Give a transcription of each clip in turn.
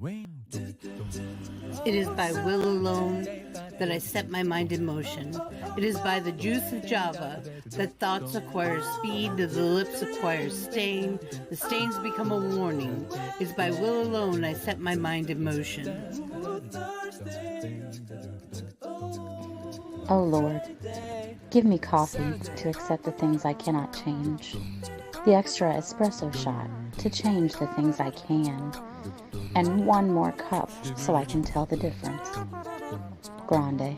It is by will alone that I set my mind in motion. It is by the juice of Java that thoughts acquire speed, that the lips acquire stain, the stains become a warning. It is by will alone I set my mind in motion. Oh Lord, give me coffee to accept the things I cannot change, the extra espresso shot to change the things I can, and one more cup so I can tell the difference. Grande.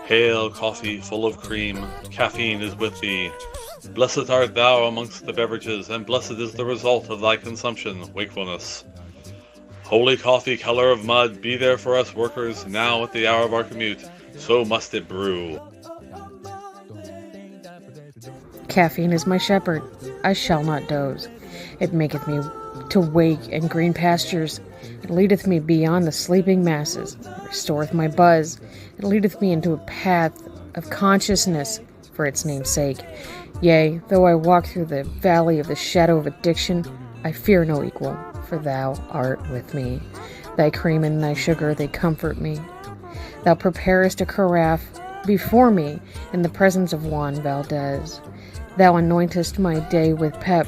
Hail, coffee full of cream, caffeine is with thee. Blessed art thou amongst the beverages, and blessed is the result of thy consumption, wakefulness. Holy coffee, color of mud, be there for us workers, now at the hour of our commute, so must it brew. Caffeine is my shepherd, I shall not doze. It maketh me to wake in green pastures. It leadeth me beyond the sleeping masses. It restoreth my buzz. It leadeth me into a path of consciousness for its name's sake. Yea, though I walk through the valley of the shadow of addiction, I fear no equal, for thou art with me. Thy cream and thy sugar, they comfort me. Thou preparest a carafe before me in the presence of Juan Valdez. Thou anointest my day with pep,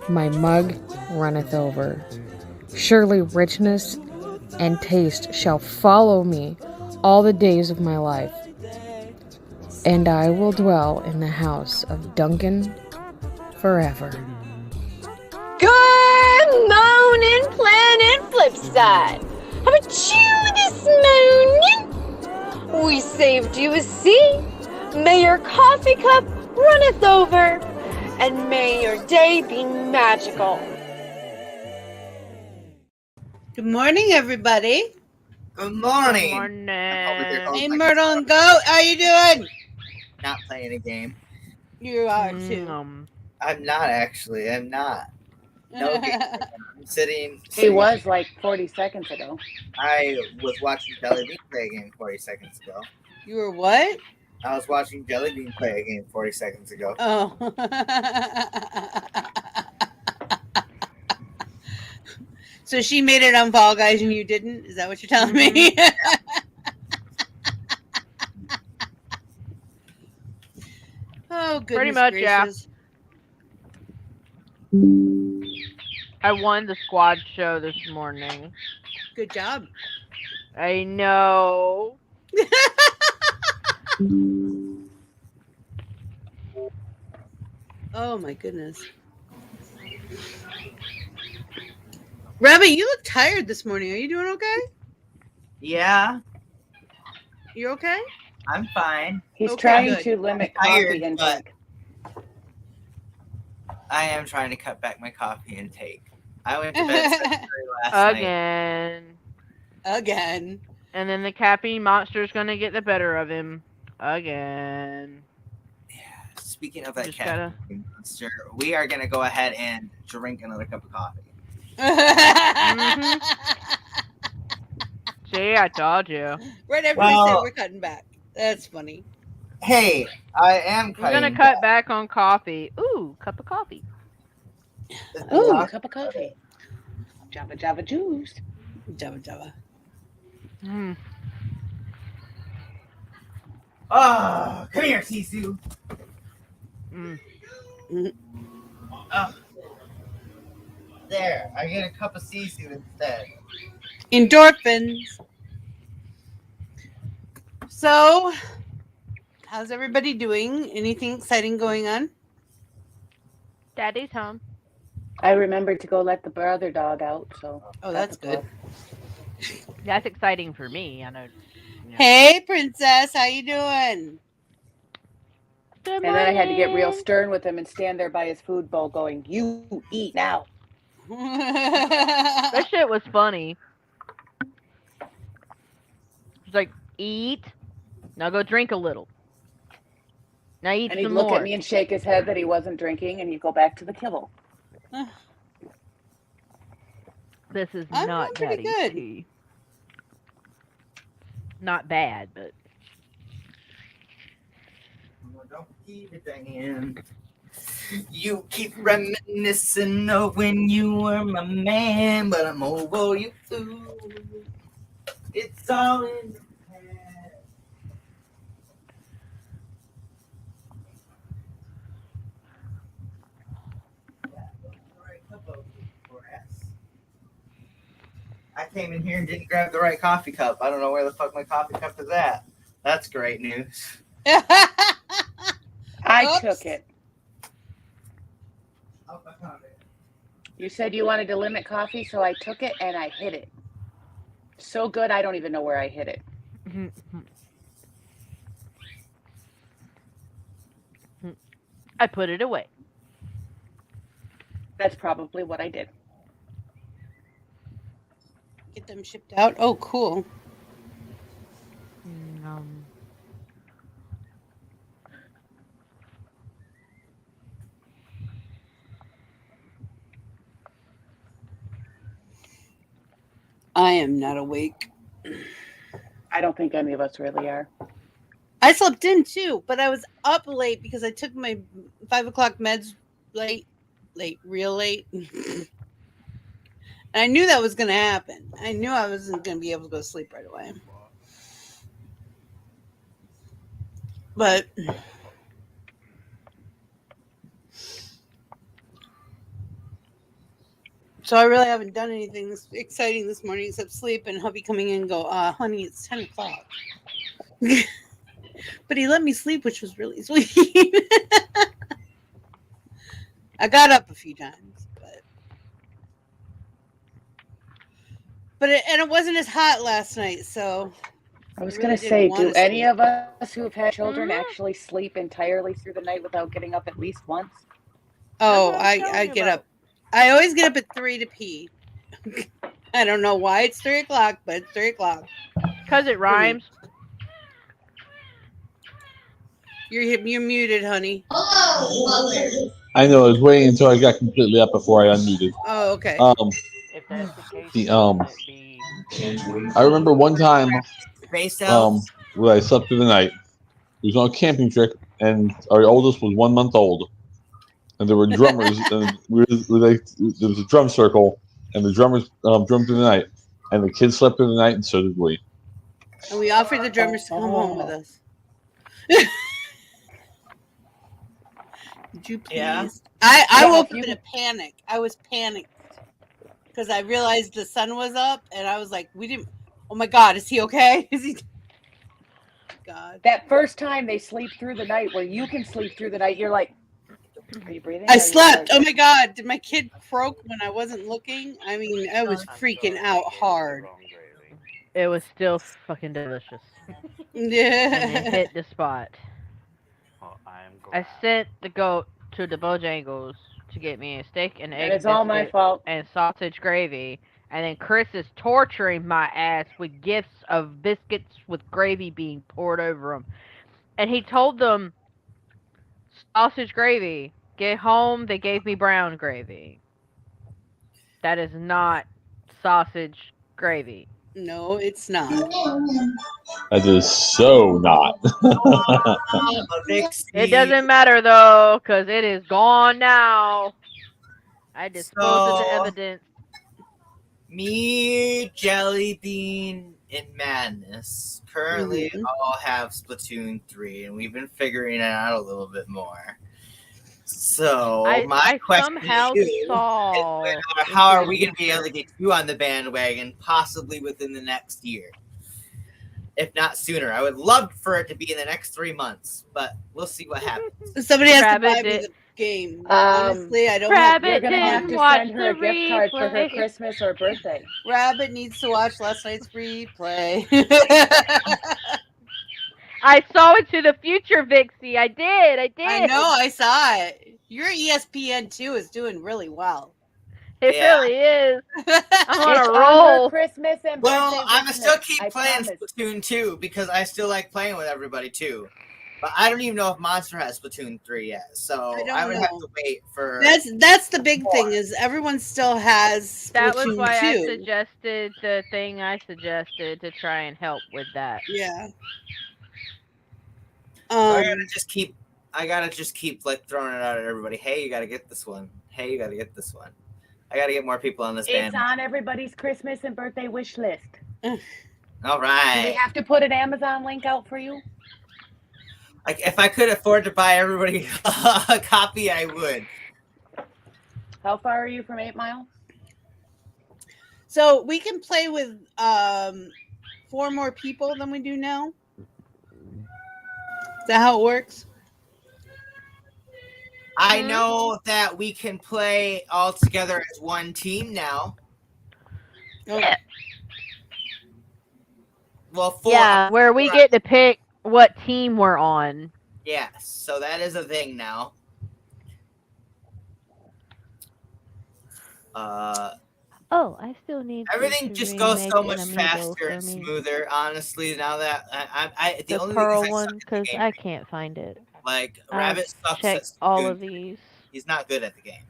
my mug runneth over. Surely richness and taste shall follow me all the days of my life, and I will dwell in the house of Duncan forever. Good morning, Planet Flipside. How about you this morning? We saved you a seat. May your coffee cup runneth over, and may your day be magical. Good morning, everybody. Good morning. Good morning. Hey, Myrtle and Goat, how you doing? Not playing a game. You are too. I'm not actually. I'm not. No game. I'm sitting. He was like 40 seconds ago. I was watching Jelly Bean play a game 40 seconds ago. You were what? I was watching Jelly Bean play a game 40 seconds ago. Oh. So she made it on Fall Guys and you didn't? Is that what you're telling me? Oh, goodness Pretty much, gracious. Yeah. I won the squad show this morning. Good job. I know. Oh, my goodness. Rabbit, you look tired this morning. Are you doing okay? Yeah, You okay? I'm fine. He's Okay, trying good. to limit I'm tired, coffee intake. I am trying to cut back my coffee intake. I went to bed at 7:30 last night. Again. And then the caffeine monster's gonna get the better of him. Again. Yeah. Speaking of that Just caffeine monster, we are gonna go ahead and drink another cup of coffee. See, I told you. Right after we said we're cutting back. That's funny. Hey, I am cutting. We're gonna cut back on coffee. Ooh, cup of coffee. Ooh, a cup of coffee. Java Java juice. Java Java. Mm. Oh, come here, Sisu. Mm. Oh. There, I get a cup of Sisu instead. Endorphins. So, how's everybody doing? Anything exciting going on? Daddy's home. I remembered to go let the other dog out, so. Oh, that's good. That's exciting for me. I know. Yeah. Hey, Princess, how you doing? Good And then I had to get real morning. stern with him and stand there by his food bowl going, "You eat now." That shit was funny. It's like, eat. Now go drink a little. Now eat And he'd some look more. at me and shake his head that he wasn't drinking, and he'd go back to the kibble. This is I'm not doing pretty Daddy's good. tea. Not bad, but Don't keep it in. You keep reminiscing of when you were my man, but I'm over you. It's all in the past. Yeah, look at the right cup of grass. I came in here and didn't grab the right coffee cup. I don't know where the fuck my coffee cup is at. That's great news. I took it. You said you wanted to limit coffee, so I took it and I hid it. So good, I don't even know where I hid it. I put it away. That's probably what I did. Get them shipped out. Oh, cool. I am not awake. I don't think any of us really are. I slept in too, but I was up late because I took my 5 o'clock meds real late. And I knew that was going to happen. I knew I wasn't going to be able to go to sleep right away. But so I really haven't done anything exciting this morning except sleep and hubby coming in and go, honey, it's 10 o'clock. But he let me sleep, which was really sweet. I got up a few times, but it wasn't as hot last night, so I was going to say, do any of us who have had children actually sleep entirely through the night without getting up at least once? Oh, I get up. I always get up at 3 to pee. I don't know why it's 3 o'clock, but it's 3 o'clock. Because it rhymes. You're muted, honey. I know. I was waiting until I got completely up before I unmuted. Oh, okay. If that's the case, I remember one time where I slept through the night. It was on a camping trip, and our oldest was 1 month old. And there were drummers, and there was a drum circle, and the drummers drummed through the night, and the kids slept through the night, and so did we. And we offered the drummers to come home with us. Did you please? Yeah. I woke up in a panic. I was panicked because I realized the sun was up, and I was like, oh my God, is he okay? Is he? God. That first time they sleep through the night where you can sleep through the night, you're like, are you breathing? I slept. Oh my God. Did my kid croak when I wasn't looking? I mean, I was freaking out hard. It was still fucking delicious. Yeah. And it hit the spot. I sent the goat to the Bojangles to get me a steak and egg. It's all my fault. And sausage gravy. And then Chris is torturing my ass with gifts of biscuits with gravy being poured over them. And he told them, sausage gravy. Get home, they gave me brown gravy. That is not sausage gravy. No, it's not. That is so not. It doesn't matter though, because it is gone now. I disposed of the evidence. Me, Jelly Bean, and Madness currently all have Splatoon 3, and we've been figuring it out a little bit more. So my question somehow saw is how are we going to be able to get you on the bandwagon, possibly within the next year, if not sooner? I would love for it to be in the next 3 months, but we'll see what happens. Somebody has to buy me the game. Honestly, I don't have. You're going to have to send her a gift card for her Christmas or birthday. Rabbit needs to watch last night's replay. I saw Into the Future, Vixie. I did. I know. I saw it. Your ESPN 2 is doing really well. It really is. I'm on It's a roll. Christmas and well, birthday I'm Christmas, still keep I playing promise. Splatoon 2 because I still like playing with everybody too. But I don't even know if Monster has Splatoon 3 yet, so I would have to wait for. That's the big thing is everyone still has Splatoon 2. That was why I suggested the thing I suggested to try and help with that. Yeah. So I gotta just keep I gotta just keep like throwing it out at everybody. Hey, you gotta get this one. Hey, you gotta get this one. I gotta get more people on this band. It's on everybody's Christmas and birthday wish list. All right. Do we have to put an Amazon link out for you? Like, if I could afford to buy everybody a copy, I would. How far are you from 8 Mile? So we can play with 4 more people than we do now. Is that how it works? I know that we can play all together as one team now. Okay. Well, 4. Yeah, where we get to pick what team we're on. Yes, so that is a thing now. Oh, I still need Everything just goes so much faster and smoother, honestly, now that I the only Pearl thing one, because I can't find it. Like, Rabbit sucks at Splatoon. All of these. He's not good at the game.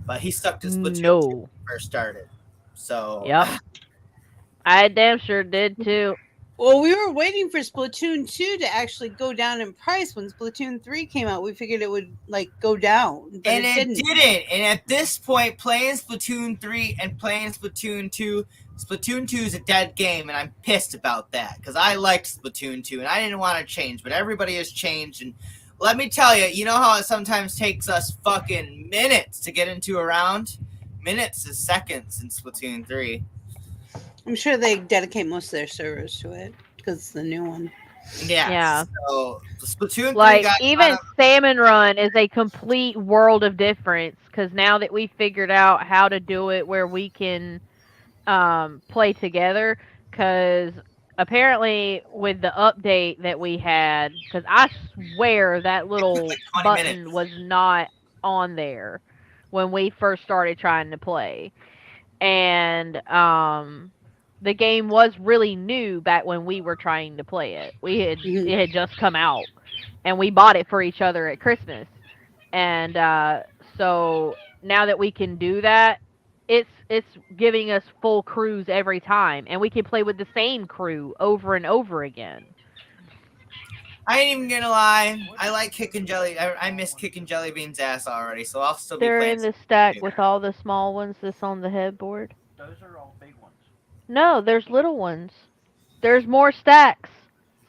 But he sucked at Splatoon 2 when he first started. So Yep. I damn sure did too. Well, we were waiting for Splatoon 2 to actually go down in price. When Splatoon 3 came out, we figured it would like go down, but and it didn't. And at this point, playing Splatoon 3 and playing Splatoon 2, Splatoon 2 is a dead game, and I'm pissed about that because I liked Splatoon 2 and I didn't want to change, but everybody has changed. And let me tell you, you know how it sometimes takes us fucking minutes to get into a round? Minutes is seconds in Splatoon 3. I'm sure they dedicate most of their servers to it because it's the new one. Yeah. So Splatoon 3 like even Salmon Run is a complete world of difference because now that we figured out how to do it where we can play together, because apparently with the update that we had, because I swear that little button was not on there when we first started trying to play, and the game was really new back when we were trying to play it. It had just come out, and we bought it for each other at Christmas. And so now that we can do that, it's giving us full crews every time, and we can play with the same crew over and over again. I ain't even gonna lie. I like Kickin' Jelly. I miss Kickin' Jelly Bean's ass already, so I'll still be playing. They're in the stack with all the small ones that's on the headboard. Those are all big ones. No, there's little ones. There's more stacks.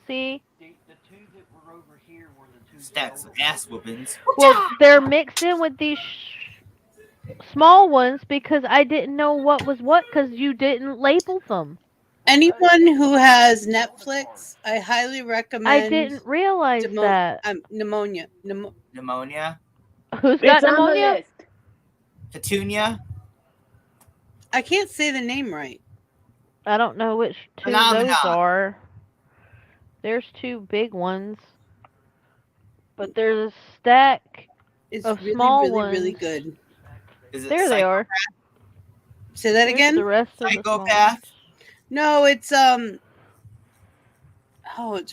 See? The two that were over here were the two stacks of ass whoopings. Well, they're mixed in with these small ones because I didn't know what was what because you didn't label them. Anyone who has Netflix, I highly recommend. I didn't realize that. Pneumonia. Pneumonia? Who's got pneumonia? Petunia? I can't say the name right. I don't know which two those are. There's 2 big ones. But there's a stack of small ones. Really good. Is it there they are. Say that again? The rest of Psychopath? No, it's it's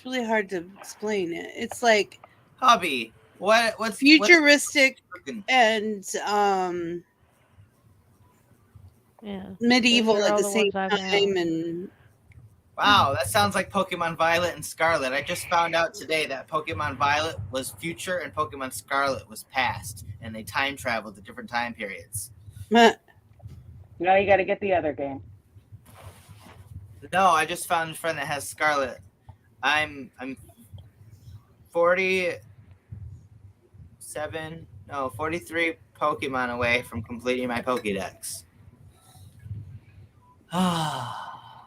really hard to explain it. It's like hobby. What's futuristic and medieval at the same time and wow, that sounds like Pokemon Violet and Scarlet. I just found out today that Pokemon Violet was future and Pokemon Scarlet was past, and they time traveled to different time periods. Now you got to get the other game. No, I just found a friend that has Scarlet. I'm 43 Pokemon away from completing my Pokédex.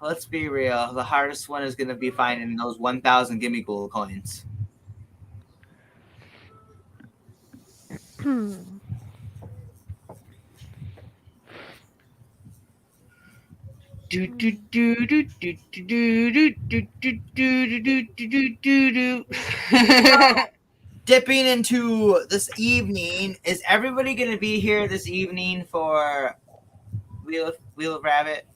Let's be real. The hardest one is going to be finding those 1,000 Gimme Ghoul coins. Dipping into this evening, is everybody going to be here this evening for Wheel of Rabbit?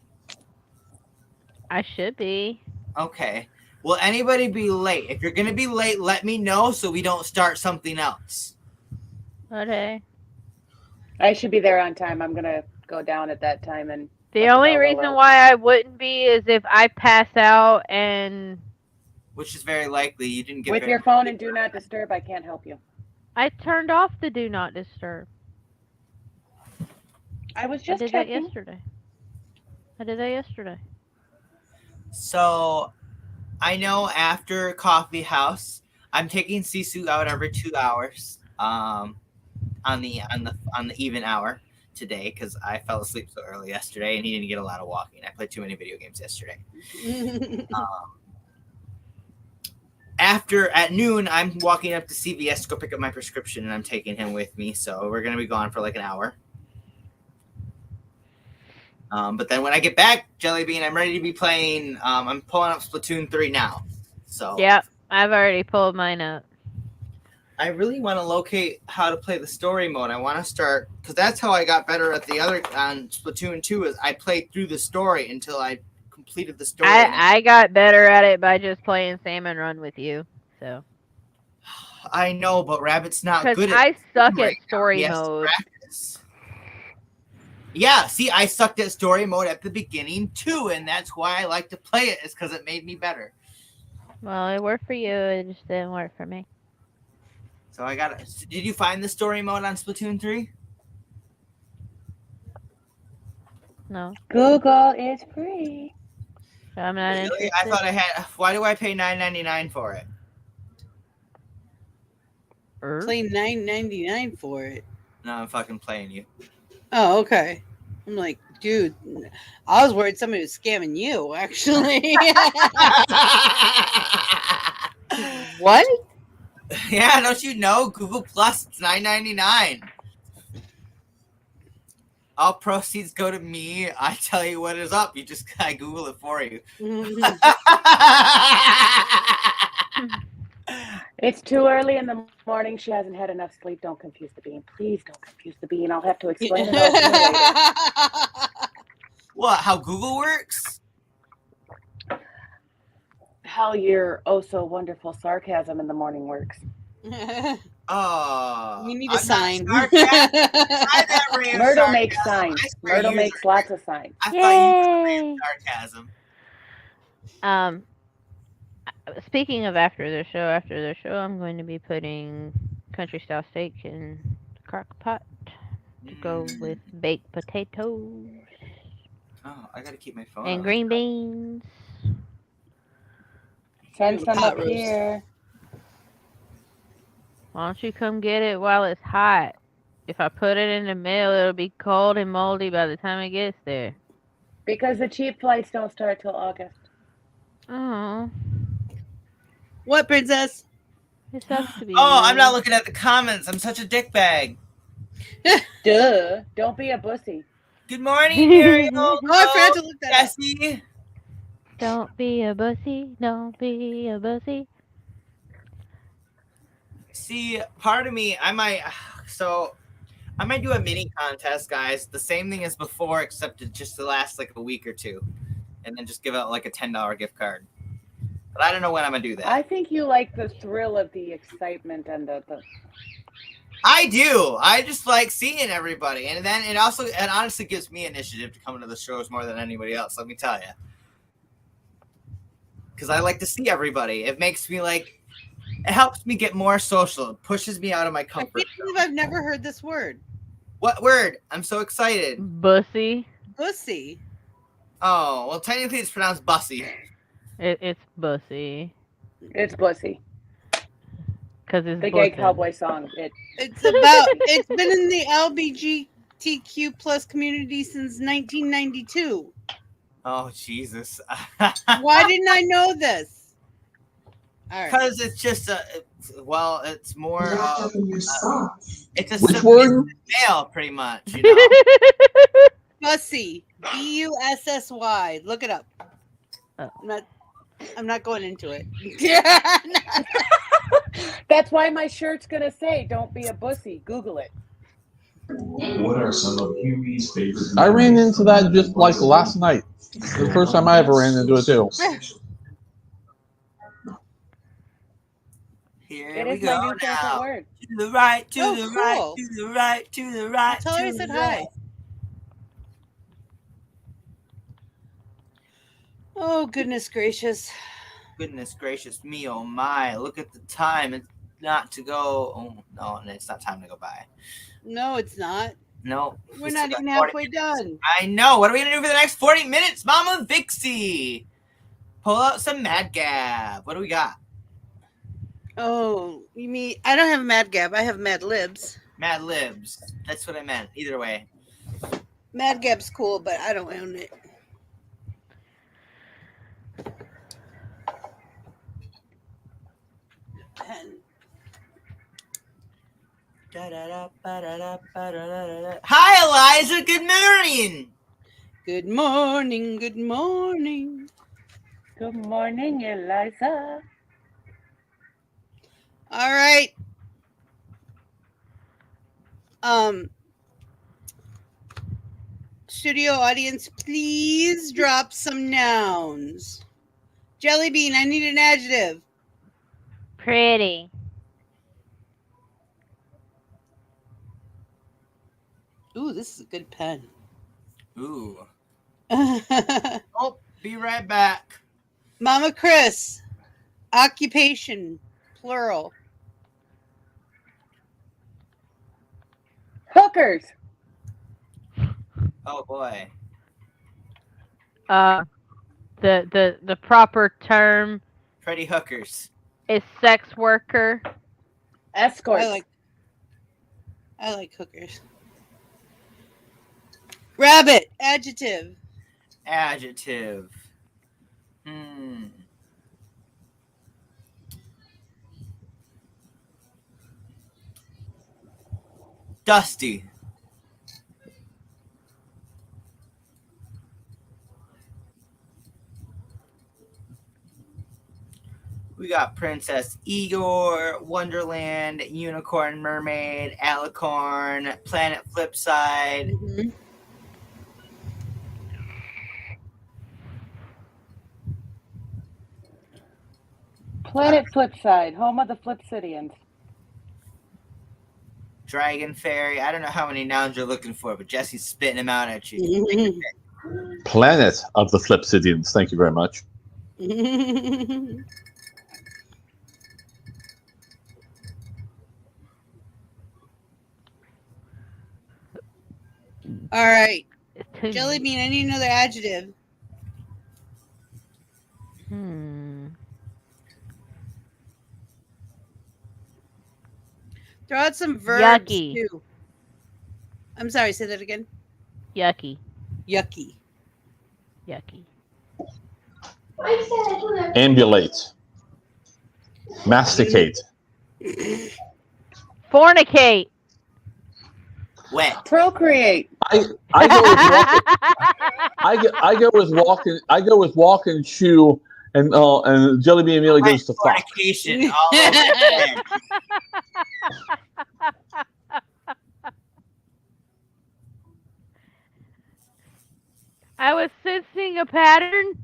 I should be. Okay. Will anybody be late? If you're going to be late, let me know so we don't start something else. Okay. I should be there on time. I'm going to go down at that time. And the only reason why I wouldn't be is if I pass out and... Which is very likely. You didn't get with your phone and do not disturb, I can't help you. I turned off the do not disturb. I was I just did that checking. yesterday. I did that yesterday. So I know after Coffee House, I'm taking Sisu out every 2 hours. On the even hour today because I fell asleep so early yesterday and he didn't get a lot of walking. I played too many video games yesterday. After at noon, I'm walking up to CVS to go pick up my prescription and I'm taking him with me. So we're gonna be gone for like an hour. But then when I get back, Jellybean, I'm ready to be playing. I'm pulling up Splatoon 3 now. So Yep, I've already pulled mine up. I really want to locate how to play the story mode. I want to start because that's how I got better at the other on Splatoon 2 is I played through the story until I completed the story. I got better at it by just playing Salmon Run with you. So I know, but Rabbit's not good at I suck right at story now. mode. Yeah, see, I sucked at story mode at the beginning too, and that's why I like to play it. Is because it made me better. Well, it worked for you. It just didn't work for me. So I got. Did you find the story mode on Splatoon 3? No. Google is free. I'm not Really? interested. I thought I had. Why do I pay $9.99 for it? Play $9.99 for it. No, I'm fucking playing you. Oh, okay. I'm like, dude, I was worried somebody was scamming you, actually. What? Yeah, don't you know? Google Plus, it's $9.99. All proceeds go to me. I tell you what is up. I Google it for you. It's too early in the morning. She hasn't had enough sleep. Don't confuse the bean. Please don't confuse the bean. I'll have to explain it all to you later. What? How Google works? How your oh so wonderful sarcasm in the morning works. Oh, we need a sign. Myrtle makes signs. Myrtle makes lots of signs. I thought you were sarcasm. Speaking of after the show, I'm going to be putting country style steak in the crock pot to go with baked potatoes. Oh, I gotta keep my phone and on. Green beans. Send some up here. Why don't you come get it while it's hot? If I put it in the mail, it'll be cold and moldy by the time it gets there. Because the cheap flights don't start till August. Oh. What, princess? It sucks to be I'm not looking at the comments. I'm such a dickbag. Duh. Don't be a bussy. Good morning, Muriel. I forgot to look that up. Jesse. Don't be a bussy. Don't be a bussy. See, part of me, I might do a mini contest, guys. The same thing as before, except it just to last like a week or two, and then just give out like a $10 gift card. But I don't know when I'm gonna do that. I think you like the thrill of the excitement and the I do. I just like seeing everybody, and then it honestly gives me initiative to come to the shows more than anybody else. Let me tell you, because I like to see everybody. It makes me like. It helps me get more social. It pushes me out of my comfort zone. I can't believe I've never heard this word. What word? I'm so excited. Bussy. Bussy. Oh, well, technically it's pronounced bussy. It's bussy. It's bussy. Because it's the bussy. gay cowboy song. It's been in the LGBTQ plus community since 1992. Oh, Jesus. Why didn't I know this? Because it's just it's more it's a Which word? male, pretty much, you know. Bussy, Bussy. Look it up. I'm not going into it. That's why my shirt's gonna say "Don't be a bussy." Google it. What are some of Huey's favorite? I ran into that just like last night. The first time I ever ran into it too. Here we go now. Word. To the right, to the cool. right, to the right, to the right. Tell her I said hi. Oh, goodness gracious. Goodness gracious me, oh my. Look at the time. It's not to go. Oh no, and it's not time to go by. No, it's not. No, We're we not still even got 40 halfway minutes. done. I know. What are we gonna do for the next 40 minutes, Mama Vixie? Pull out some Mad Gab. What do we got? Oh, you mean I don't have Mad Gab. I have Mad Libs. Mad Libs. That's what I meant. Either way. Mad Gab's cool, but I don't own it. Pen. Hi, Eliza. Good morning. Good morning. Good morning. Good morning, Eliza. All right. Studio audience, please drop some nouns. Jelly Bean, I need an adjective. Pretty. Ooh, this is a good pen. Ooh. Oh, be right back. Mama Chris, occupation, plural. Hookers. Oh boy. The proper term Pretty hookers. is sex worker. Escorts. I like hookers. Rabbit, adjective. Adjective. Dusty. We got Princess Igor, Wonderland, Unicorn Mermaid, Alicorn, Planet Flipside. Mm-hmm. Planet Flipside, home of the Flipsidians. Dragon Fairy. I don't know how many nouns you're looking for, but Jesse's spitting them out at you. Mm-hmm. Planet of the Flipsidians. Thank you very much. All right. Jelly Bean, I need another adjective. Throw out some verbs Yucky. too. I'm sorry, say that again. Yucky. Yucky. Yucky. Ambulate. Masticate. Fornicate. Wet. Procreate. I go with walk and chew, and Jelly Bean immediately goes to fuck. Fornication. All over again. I was sensing a pattern.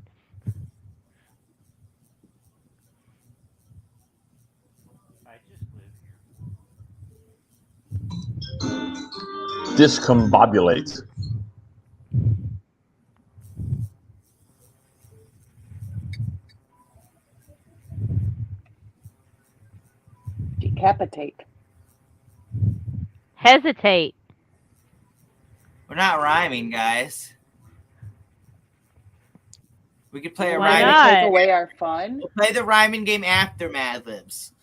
Discombobulate. Decapitate. Hesitate. We're not rhyming, guys. We could play a Why rhyming. not? Take away our fun. We'll play the rhyming game after Mad Libs.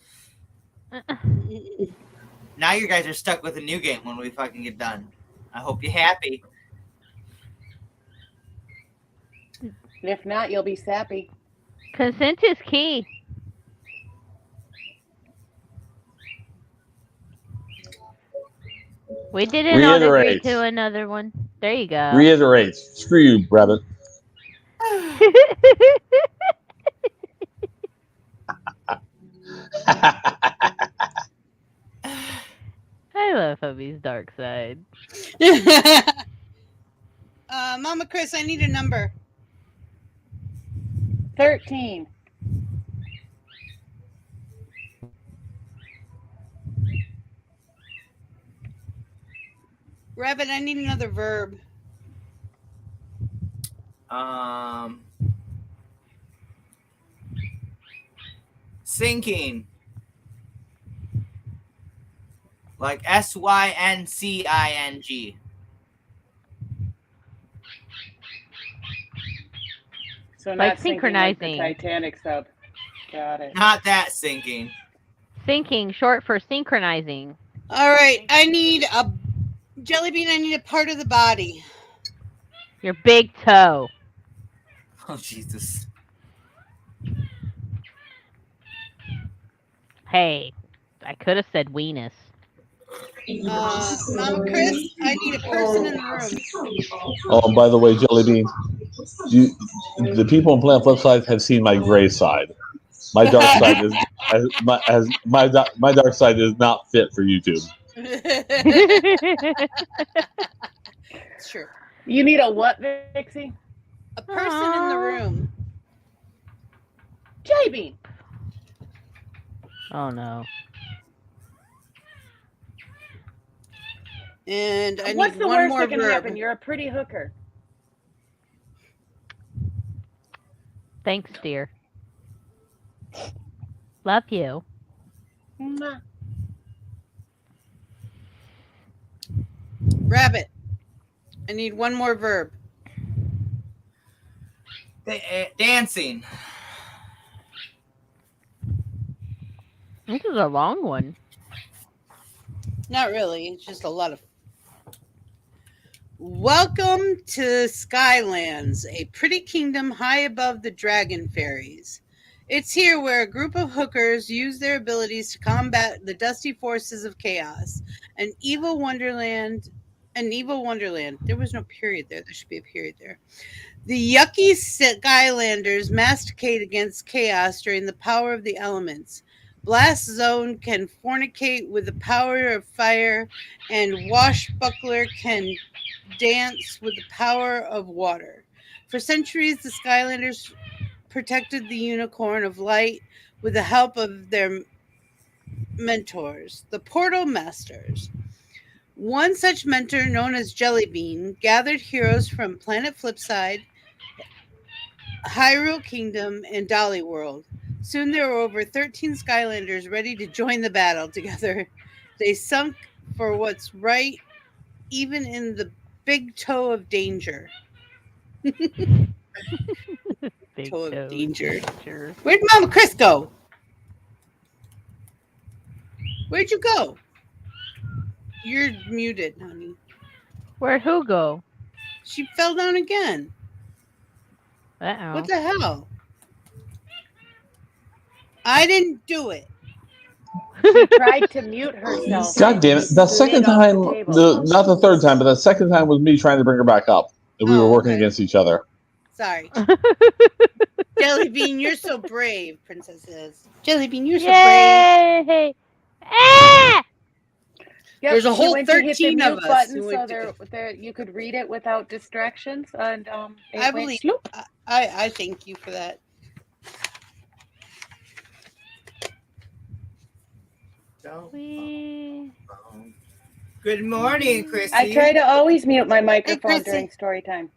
Now you guys are stuck with a new game when we fucking get done. I hope you're happy. If not, you'll be sappy. Consent is key. We didn't all agree Reiterate. to another one. There you go. Reiterate. Screw you, Brevin. I love hubby's dark side. Mama Chris, I need a number. 13. Rabbit, I need another verb. Sinking. Like SYNCING. So Like not sinking like the synchronizing. Titanic sub. Got it. Not that sinking. Sinking, short for synchronizing. All right, I need a jelly bean. I need a part of the body. Your big toe. Oh, Jesus. Hey, I could have said weenus. Mama Chris, I need a person in the room. Oh, by the way, Jelly Bean, the people in Planet Flipside have seen my gray side. My dark side is my dark side is not fit for YouTube. It's true. You need a what, Vixie? A person in the room. Jelly bean. Oh no. And I What's need the one worst more that can verb. happen? You're a pretty hooker. Thanks, dear. Love you. Rabbit. I need one more verb. Dancing. This is a long one. Not really. It's just a lot of. Welcome to Skylands, a pretty kingdom high above the dragon fairies. It's here where a group of hookers use their abilities to combat the dusty forces of chaos. An evil wonderland. There was no period there. There should be a period there. The yucky Skylanders masticate against chaos during the power of the elements. Blast Zone can fornicate with the power of fire, and Washbuckler can dance with the power of water. For centuries, the Skylanders protected the Unicorn of Light with the help of their mentors, the Portal Masters. One such mentor, known as Jellybean, gathered heroes from Planet Flipside, Hyrule Kingdom, and Dolly World. Soon there were over 13 Skylanders ready to join the battle together. They sunk for what's right, even in the big toe of danger. Big Toe of toe. danger. Sure. Where'd Mama Chris go? Where'd you go? You're muted, honey. Where'd who go? She fell down again. Uh-oh. What the hell? I didn't do it. She tried to mute herself. God damn it! The second time, not the third time, but the second time was me trying to bring her back up, and we were working against each other. Sorry. Jellybean, you're so brave, Princess says. Jellybean, you're so Yay! brave. Ah! Yep, There's a she whole went to hit the 13 mute of us button who so went there you could read it without distractions, and it I went believe. sloop. I thank you for that. Good morning, Chrissy. I try to always mute my microphone during story time.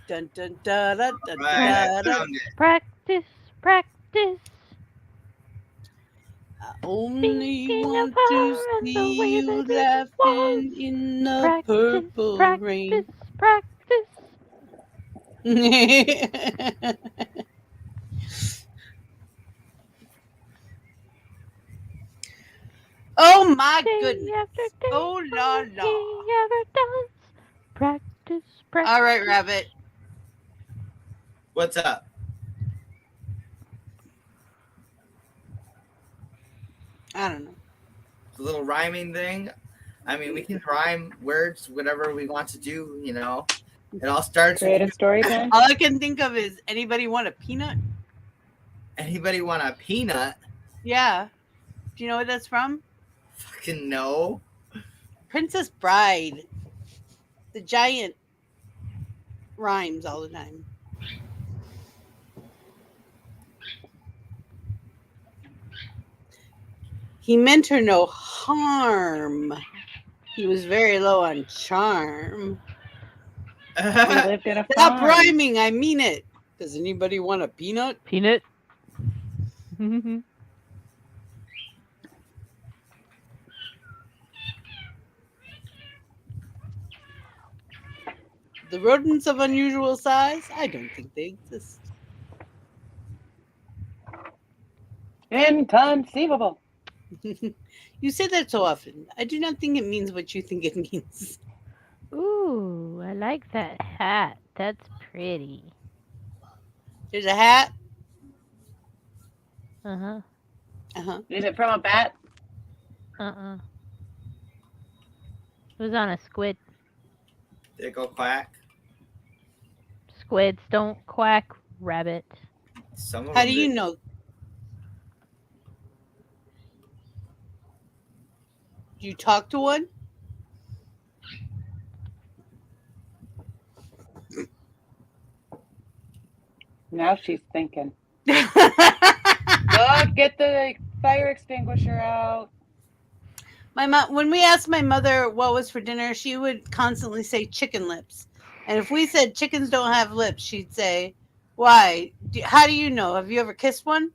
Dun, dun, da, da, da, Right, da, da. Practice, practice. I only Thinking want of her to and the see way you that it laughing in the purple rain. Practice. Oh my Day goodness. after day, Oh la la. he ever does. Practice, practice. All right, Rabbit. What's up? I don't know. It's a little rhyming thing. I mean, we can rhyme words, whatever we want to do, you know. It all starts Create a story time. All I can think of is, anybody want a peanut? Anybody want a peanut? Yeah. Do you know what that's from? Fucking no. Princess Bride. The giant rhymes all the time. He meant her no harm. He was very low on charm. We lived in a Stop farm. rhyming. I mean it. Does anybody want a peanut? Peanut. The rodents of unusual size? I don't think they exist. Inconceivable. You say that so often. I do not think it means what you think it means. Ooh, I like that hat. That's pretty. There's a hat. Uh-huh. Uh-huh. Is it from a bat? Uh-uh. It was on a squid. Did it go quack? Squids don't quack, rabbit. Some of How them do you did. know? You talk to one? Now she's thinking. Look, get the fire extinguisher out. My mom, when we asked my mother what was for dinner, she would constantly say chicken lips. And if we said chickens don't have lips, she'd say, "Why? How do you know? Have you ever kissed one?"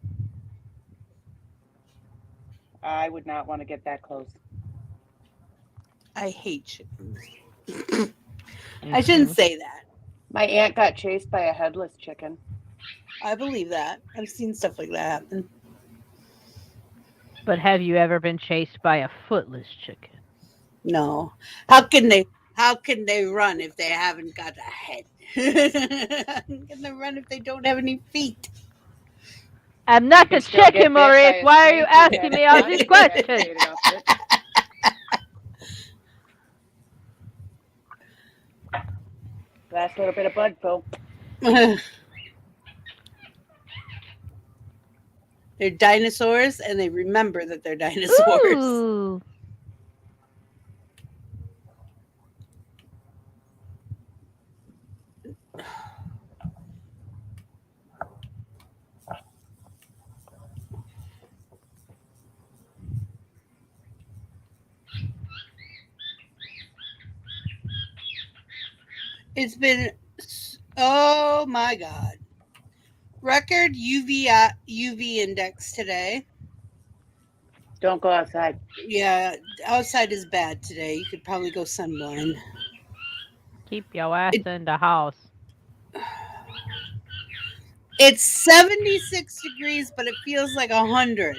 I would not want to get that close. I hate chickens. I shouldn't say that. My aunt got chased by a headless chicken. I believe that. I've seen stuff like that happen. But have you ever been chased by a footless chicken? No. How can they run if they haven't got a head? How can they run if they don't have any feet? I'm not You a can still get chicken, bit by Maurice. a Why are you snake who's asking had me its all body these questions? eradicated off it. Last little bit of bud, Phil. They're dinosaurs, and they remember that they're dinosaurs. Ooh. It's been, oh my God. Record UV index today. Don't go outside. Yeah, outside is bad today. You could probably go sunblind. Keep your ass in the house. It's 76 degrees, but it feels like 100.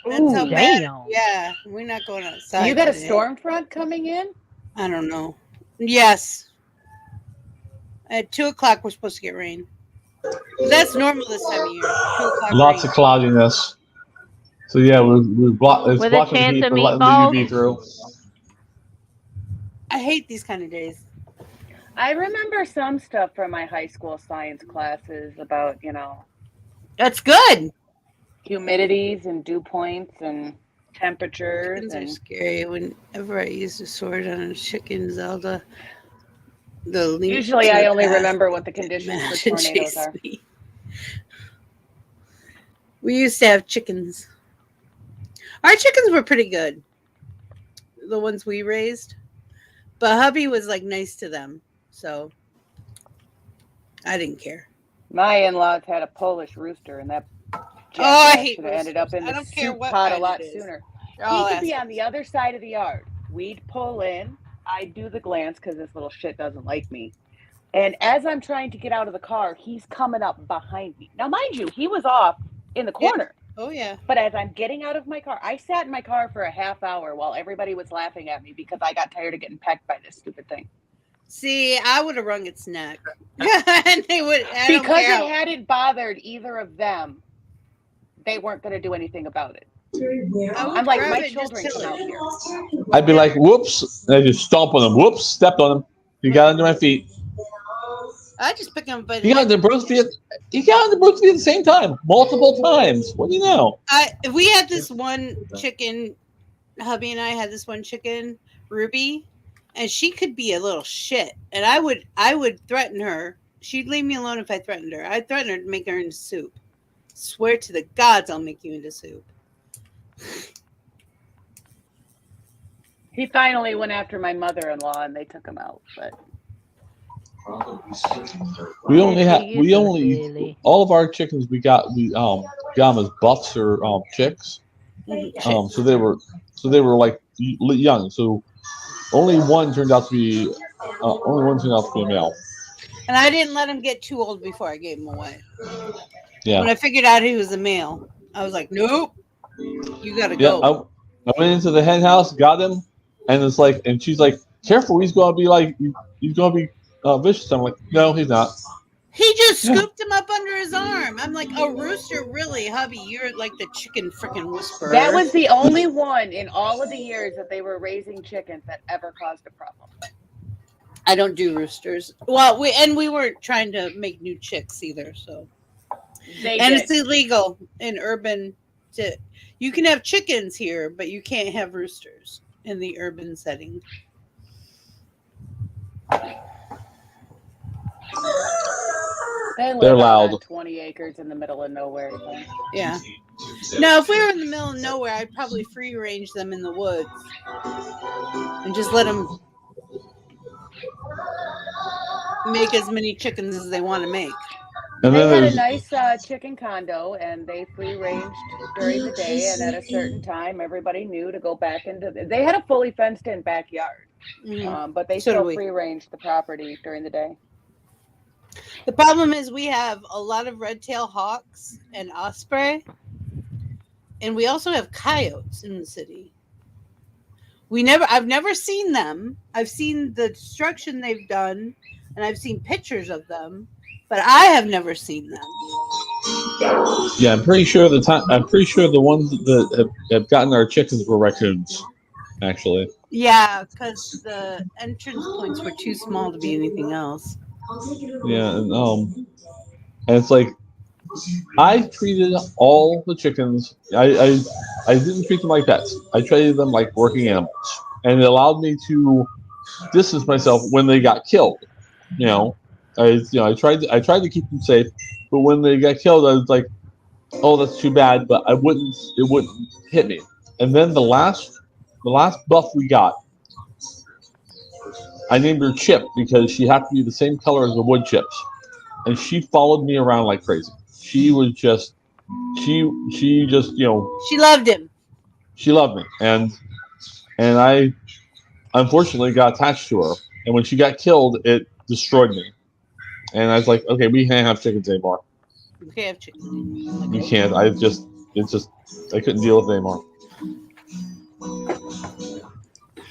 That's how Ooh, bad. Damn. Yeah, we're not going outside. you got a today. storm front coming in? I don't know. Yes. At 2 o'clock, we're supposed to get rain. That's normal this time of year. 2 o'clock. Lots rain. of cloudiness. So yeah, it's With a blocking the chance heat of for letting the meatballs? UV through. I hate these kind of days. I remember some stuff from my high school science classes about, That's good. humidities and dew points and temperatures. Chickens are And scary. Whenever I use a sword on a chicken, Zelda, the link usually to I the only path remember what the conditions for imagine tornadoes chase are. me. We used to have chickens. Our chickens were pretty good. The ones we raised. But hubby was like nice to them. So I didn't care. My in-laws had a Polish rooster, and that I jackass hate should have ended up in I the don't care soup what pot a kind lot it is. sooner. They're all He could be assholes. on the other side of the yard. We'd pull in. I'd do the glance because this little shit doesn't like me. And as I'm trying to get out of the car, he's coming up behind me. Now, mind you, he was off in the corner. Oh yeah. But as I'm getting out of my car, I sat in my car for a half hour while everybody was laughing at me because I got tired of getting pecked by this stupid thing. See, I would have wrung its neck. And they would Because it hadn't bothered either of them, they weren't going to do anything about it. I'm like, my children come out here. I'd be like, whoops, and I just stomp on them. Whoops, stepped on them. You got under my feet. I just pick them by You got under Bruce's feet. You got under Bruce's feet at the same time, multiple times. What do you know? We had this one chicken. Hubby and I had this one chicken, Ruby, and she could be a little shit. And I would threaten her. She'd leave me alone if I threatened her. I'd threaten her to make her into soup. Swear to the gods, I'll make you into soup. He finally went after my mother-in-law, and they took him out. But we only all of our chickens we got them as buffs or chicks. So they were like young. So only one turned out to be a male. And I didn't let him get too old before I gave him away. Yeah. When I figured out he was a male, I was like, nope, you gotta go. I went into the hen house, got him, and it's like, and she's like, careful, he's gonna be vicious. I'm like, no, he's not. He just scooped him up under his arm. I'm like, a rooster, really, hubby? You're like the chicken freaking whisperer. that was the only one in all of the years that they were raising chickens that ever caused a problem. I don't do roosters. Well, we weren't trying to make new chicks either, so. It's illegal in urban. You can have chickens here, but you can't have roosters in the urban setting. They're loud. On 20 acres in the middle of nowhere. So. Yeah. Now, if we were in the middle of nowhere, I'd probably free range them in the woods and just let them make as many chickens as they want to make. And they had a nice chicken condo, and they free ranged during the day. And at a certain time, everybody knew to go back into. They had a fully fenced in backyard, but they still free ranged the property during the day. The problem is we have a lot of red-tailed hawks and osprey, and we also have coyotes in the city. I've never seen them. I've seen the destruction they've done, and I've seen pictures of them, but I have never seen them. Yeah, I'm pretty sure the ones that have gotten our chickens were raccoons, actually. Yeah, because the entrance points were too small to be anything else. Yeah, and it's like I treated all the chickens. I didn't treat them like pets. I treated them like working animals, and it allowed me to distance myself when they got killed. I tried to keep them safe, but when they got killed, I was like, "Oh, that's too bad." But it wouldn't hit me. And then the last buff we got, I named her Chip because she happened to be the same color as the wood chips, and she followed me around like crazy. She was just, she loved him. She loved me, and I unfortunately got attached to her. And when she got killed, it destroyed me. And I was like, okay, we can't have chickens anymore. We can't have chickens anymore. You can't. I couldn't deal with it anymore.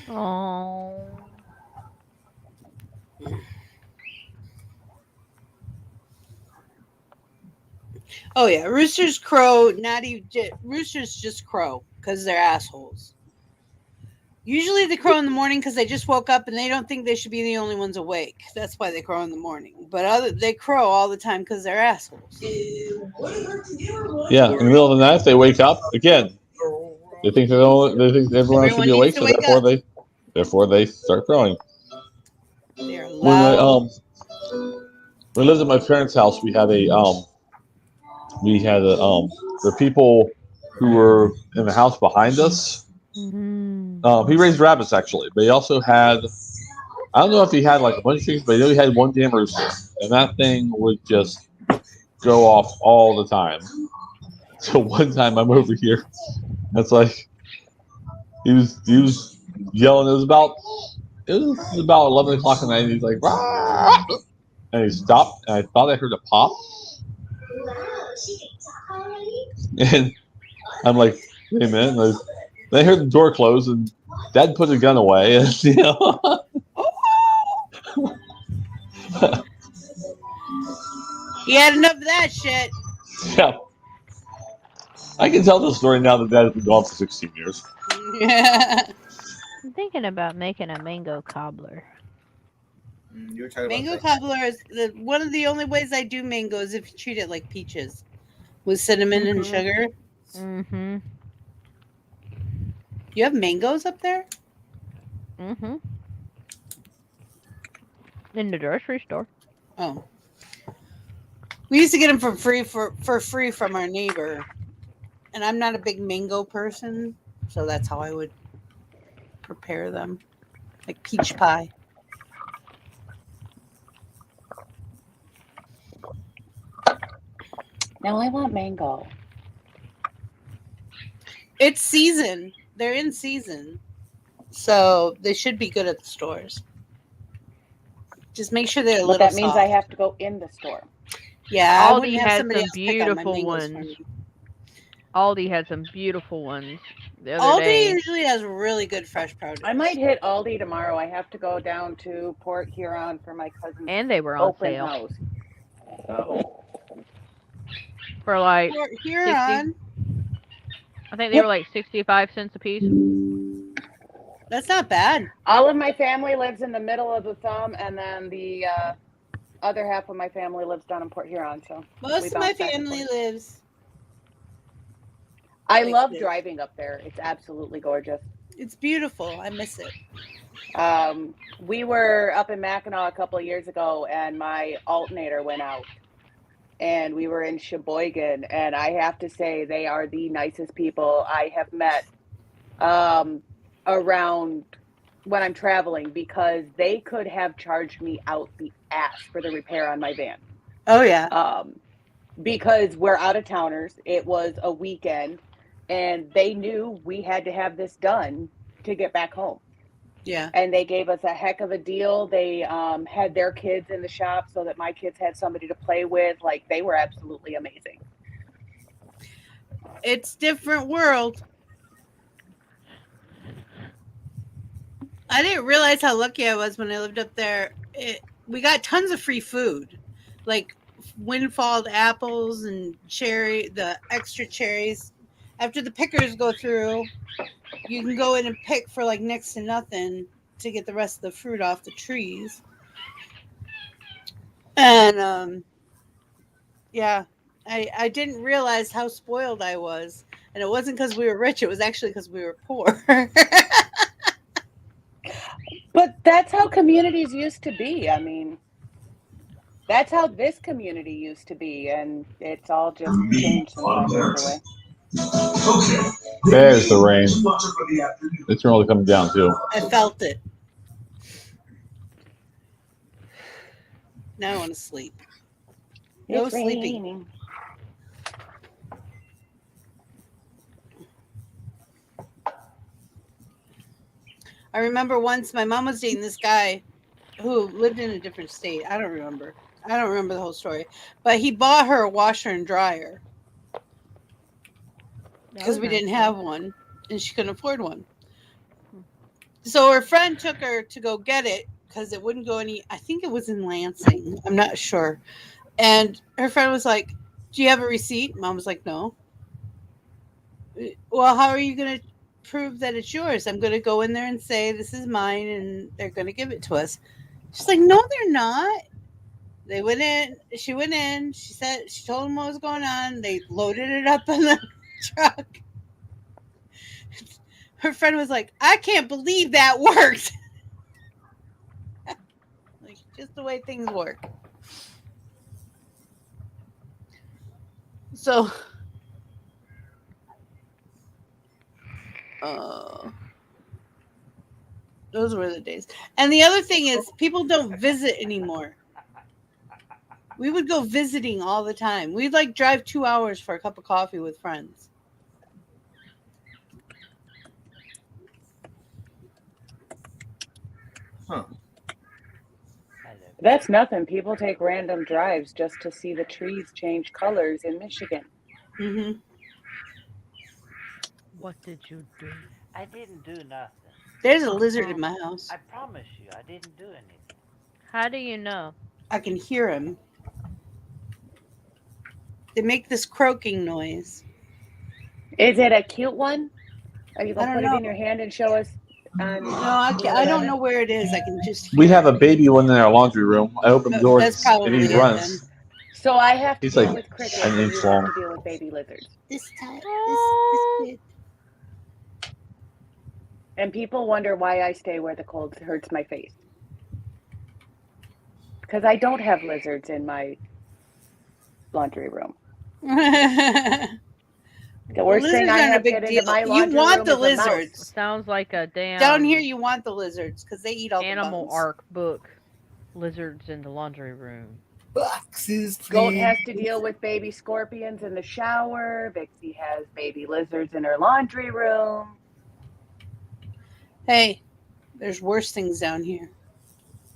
Oh. Oh yeah, roosters crow. Roosters just crow because they're assholes. Usually they crow in the morning because they just woke up and they don't think they should be the only ones awake. That's why they crow in the morning. But they crow all the time because they're assholes. Yeah, in the middle of the night, if they wake up again, they think everyone else should be awake, so therefore they start crowing. They're loud. When we lived at my parents' house, we had the people who were in the house behind us. He raised rabbits actually, but he also had, I don't know if he had like a bunch of chickens, but he had one damn rooster, and that thing would just go off all the time. So one time I'm over here, that's like he was yelling. It was about 11 o'clock at night, and he's like, "Rah!" And he stopped, and I thought I heard a pop, and I'm like, wait a minute. And I heard the door close, and Dad put the gun away, and He had enough of that shit. Yeah. I can tell the story now that Dad has been gone for 16 years. Yeah. I'm thinking about making a mango cobbler. Mango cobbler is one of the only ways I do mango is if you treat it like peaches with cinnamon and sugar. Mm-hmm. You have mangoes up there? Mm-hmm. In the grocery store. Oh. We used to get them for free from our neighbor. And I'm not a big mango person, so that's how I would prepare them, like peach pie. Now I want mango. It's season. They're in season. So they should be good at the stores. Just make sure they're a But little that means soft. I have to go in the store. Yeah, I Aldi wouldn't have has somebody some else pick out my beautiful mangoes for ones. me. Aldi had some beautiful ones the other Aldi day. usually has really good fresh produce. I might hit Aldi tomorrow. I have to go down to Port Huron for my cousin's And they were on open sale house. for like Port 60. Huron. I think they were like 65 cents a piece. That's not bad. All of my family lives in the middle of the thumb, and then the other half of my family lives down in Port Huron. So Most we of my bounce back and family forth. lives. I like love this. driving up there. It's absolutely gorgeous. It's beautiful. I miss it. We were up in Mackinac a couple of years ago, and my alternator went out. And we were in Sheboygan, and I have to say they are the nicest people I have met around when I'm traveling, because they could have charged me out the ass for the repair on my van. Oh yeah. Because we're out of towners. It was a weekend, and they knew we had to have this done to get back home. Yeah. And they gave us a heck of a deal. They had their kids in the shop so that my kids had somebody to play with. Like, they were absolutely amazing. It's different world. I didn't realize how lucky I was when I lived up there. We got tons of free food, like windfall apples and the extra cherries. After the pickers go through, you can go in and pick for like next to nothing to get the rest of the fruit off the trees. And yeah, I didn't realize how spoiled I was. And it wasn't because we were rich. It was actually because we were poor. But that's how communities used to be. I mean, that's how this community used to be. And it's all just changed since I moved away. There's the rain. It's really coming down too. I felt it. Now I want to sleep. No It's sleeping. raining. I remember once my mom was dating this guy who lived in a different state. I don't remember the whole story. But he bought her a washer and dryer because we didn't have one and she couldn't afford one. So her friend took her to go get it because it wouldn't go I think it was in Lansing. I'm not sure. And her friend was like, "Do you have a receipt?" Mom was like, "No." "Well, how are you going to prove that it's yours?" "I'm going to go in there and say this is mine and they're going to give it to us." She's like, "No, they're not." They went in. She went in. She told them what was going on. They loaded it up in the truck. Her friend was like, "I can't believe that worked." Like, just the way things work. So, those were the days. And the other thing is, people don't visit anymore. We would go visiting all the time. We'd like drive 2 hours for a cup of coffee with friends. Huh. That's nothing. People take random drives just to see the trees change colors in Michigan. Mm-hmm. What did you do? I didn't do nothing. There's a lizard in my house. I promise you, I didn't do anything. How do you know? I can hear him. They make this croaking noise. Is it a cute one? Are you I going to don't put it know. in your hand and show us? No, I don't know where it is. I can just hear We have a baby one in our laundry room. I open the door That's and probably he it runs. then. So I have to He's deal like with crickets, an and inch you long. have to deal with baby lizards. This time, this bit. And people wonder why I stay where the cold hurts my face. Because I don't have lizards in my laundry room. The worst thing lizards I aren't a have big get into deal. my You laundry want room the is a mouse. lizards. Sounds like a damn Down here, you want the lizards because they eat all animal the bugs. arc book. Lizards in the laundry room. Boxes, Goat please. has to deal with baby scorpions in the shower. Vixie has baby lizards in her laundry room. Hey, there's worse things down here.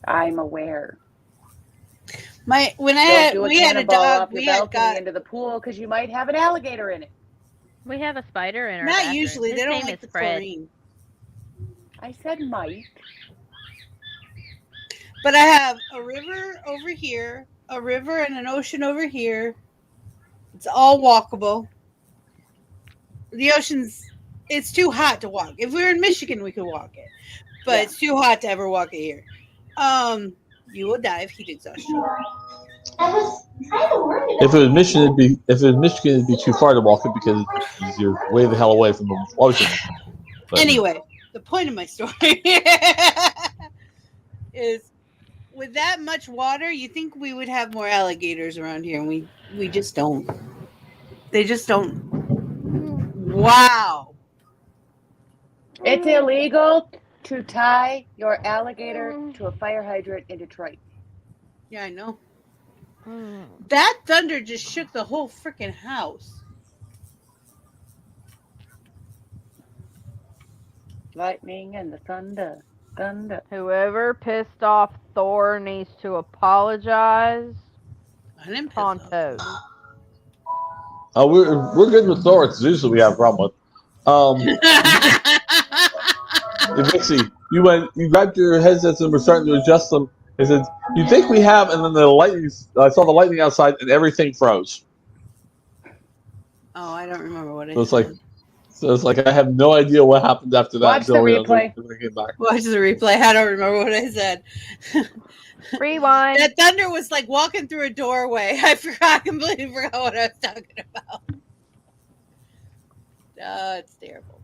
I'm aware. When Don't do a we had a cannonball dog, off your we had balcony got into the pool because you might have an alligator in it. We have a spider in our not bathroom. usually. His They don't name like is the Fred. chlorine. I said might. But I have a river over here, a river and an ocean over here. It's all walkable. The ocean's, it's too hot to walk. If we were in Michigan, we could walk it. But it's too hot to ever walk it here. You will die of heat exhaustion. If it was Michigan, it'd be too far to walk it because you're way the hell away from the ocean. But Anyway, the point of my story is with that much water, you think we would have more alligators around here, and we just don't. They just don't. Wow. It's illegal to tie your alligator to a fire hydrant in Detroit. Yeah, I know. That thunder just shook the whole freaking house. Lightning and the thunder. Whoever pissed off Thor needs to apologize. I didn't piss Tonto. we're good with Thor. It's Zeus that we have a problem with. Vixie, you grabbed your headsets and were starting to adjust them. I said, "You think we have?" And then the lightning. I saw the lightning outside, and everything froze. Oh, I don't remember what I So said. it's like I have no idea what happened after that. Watch the replay. Until we came back. Watch the replay. I don't remember what I said. Rewind. That thunder was like walking through a doorway. I completely forgot what I was talking about. It's terrible.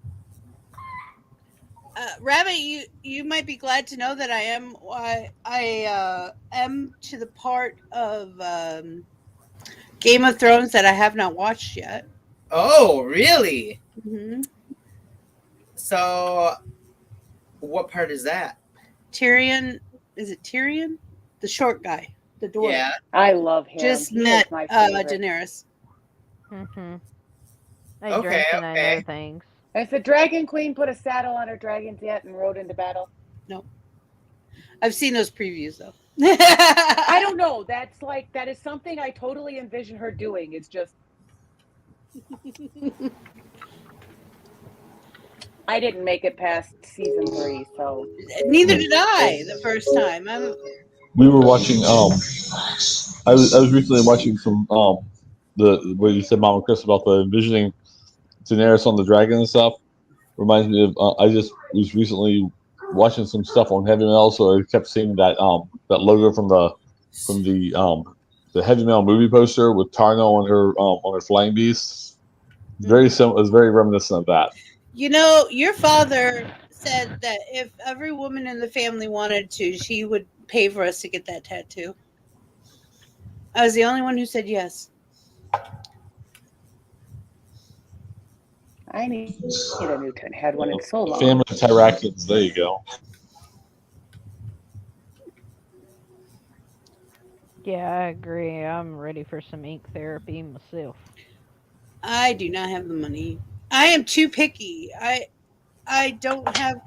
Rabbit, you might be glad to know that I am to the part of Game of Thrones that I have not watched yet. Oh, really? Mm-hmm. So, what part is that? Tyrion, is it Tyrion? The short guy, the dwarf. Yeah. I love him. Just He met is my favorite. Daenerys. Mm-hmm. I Okay, drink and I okay. know things. Has the Dragon Queen put a saddle on her dragons yet and rode into battle? No. I've seen those previews though. I don't know. That is something I totally envision her doing. It's just I didn't make it past season 3, so Neither did I the first time. We were watching. I was recently watching some the what you said, Mom and Chris, about the envisioning Daenerys on the dragon and stuff. Reminds me of I just was recently watching some stuff on Heavy Metal, so I kept seeing that that logo from the Heavy Metal movie poster with Tarno on her flying beast. Very similar. It's very reminiscent of that. You know, your father said that if every woman in the family wanted to, she would pay for us to get that tattoo. I was the only one who said yes. I need a new turn. Had one in so long. Family Tyrakians. There you go. Yeah, I agree. I'm ready for some ink therapy myself. I do not have the money. I am too picky. I don't have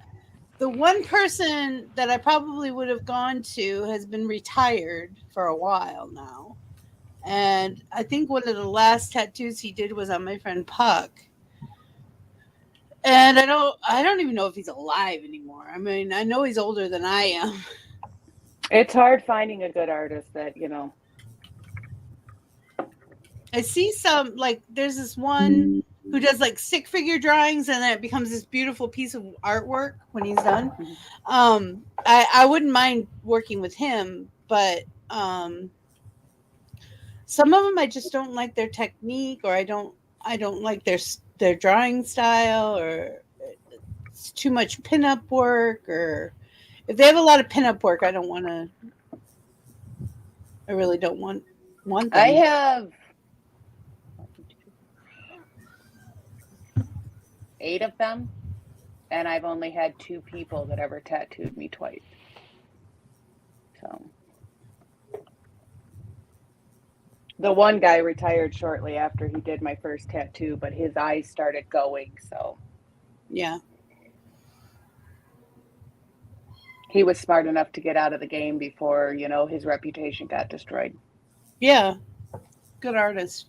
the one person that I probably would have gone to has been retired for a while now. And I think one of the last tattoos he did was on my friend Puck. And I don't even know if he's alive anymore. I mean, I know he's older than I am. It's hard finding a good artist that, you know. I see some, like, there's this one who does, like, stick figure drawings, and then it becomes this beautiful piece of artwork when he's done. I wouldn't mind working with him, but some of them I just don't like their technique, or I don't like their drawing style, or it's too much pinup work, or if they have a lot of pinup work, I really don't want them. I have 8 of them, and I've only had 2 people that ever tattooed me twice. So the one guy retired shortly after he did my first tattoo, but his eyes started going, so Yeah. he was smart enough to get out of the game before, you know, his reputation got destroyed. Yeah. Good artist.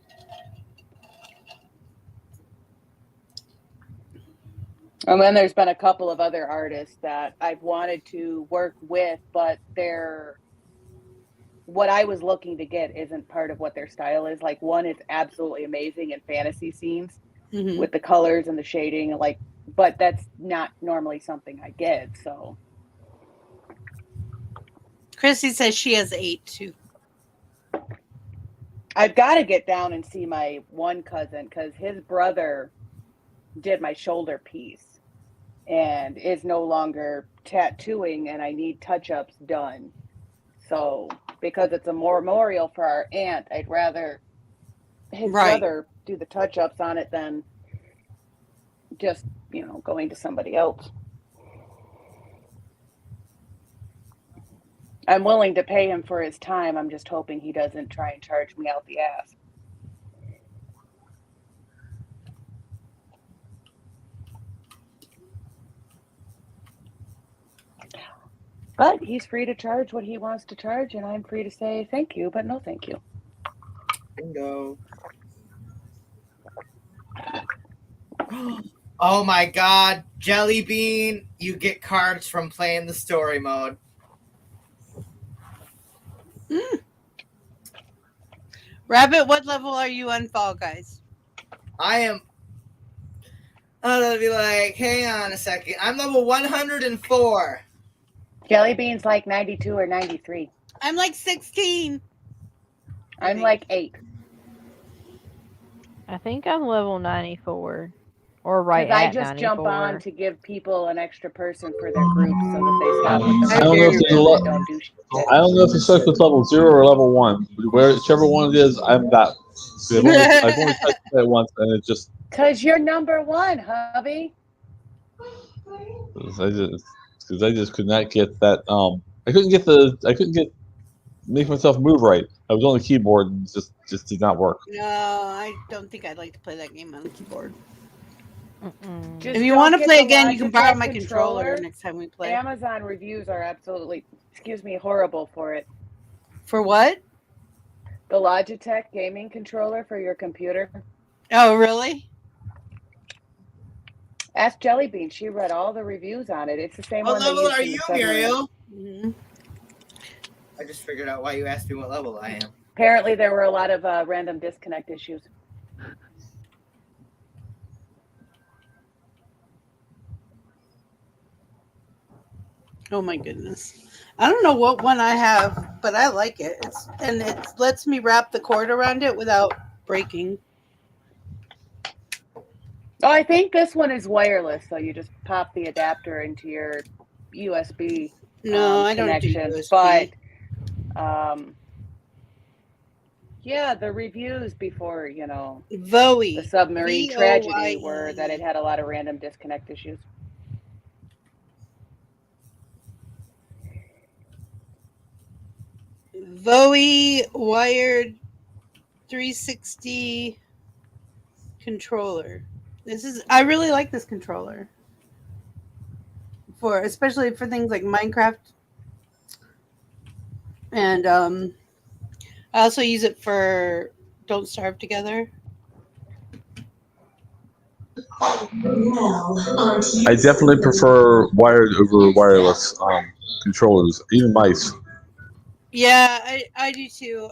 And then there's been a couple of other artists that I've wanted to work with, but what I was looking to get isn't part of what their style is. Like, one is absolutely amazing in fantasy scenes with the colors and the shading, like, but that's not normally something I get. So Chrissy says she has 8 too. I've got to get down and see my one cousin, because his brother did my shoulder piece and is no longer tattooing, and I need touch-ups done. So because it's a memorial for our aunt, I'd rather his brother do the touch-ups on it than just, you know, going to somebody else. I'm willing to pay him for his time. I'm just hoping he doesn't try and charge me out the ass. But he's free to charge what he wants to charge, and I'm free to say thank you, but no thank you. Bingo. Oh my god, Jelly Bean, you get cards from playing the story mode. Rabbit, what level are you on Fall Guys? I am. I'll be like, hang on a second. I'm level 104. Jelly Bean's like 92 or 93. I'm like 16. I'm like 8. I think I'm level 94. Or right at I just 94. jump on to give people an extra person for their group so that they stop with the I don't know if and don't do shit. I don't know if it starts with level 0 or level 1. Whichever one it is, I'm that. I've only touched that once, and it just. Because you're number 1, hubby. Because I just could not get that. I couldn't make myself move right. I was on the keyboard and just did not work. No, I don't think I'd like to play that game on the keyboard. Just If you don't want to get play the again, you can borrow Logitech my controller next time we play. Amazon reviews are absolutely, horrible for it. For what? The Logitech gaming controller for your computer. Oh, really? Ask Jelly Bean. She read all the reviews on it. It's the same What one they level used are in the you, submarine. Muriel? Mm-hmm. I just figured out why you asked me what level I am. Apparently, there were a lot of random disconnect issues. Oh my goodness. I don't know what one I have, but I like it. It lets me wrap the cord around it without breaking. Oh, I think this one is wireless, so you just pop the adapter into your USB No, I don't connection. do USB. But yeah, the reviews before, Voe. the submarine V-O-Y-E. tragedy were that it had a lot of random disconnect issues. Voe wired 360 controller. I really like this controller. Especially for things like Minecraft. And I also use it for Don't Starve Together. I definitely prefer wired over wireless controllers, even mice. Yeah, I do too.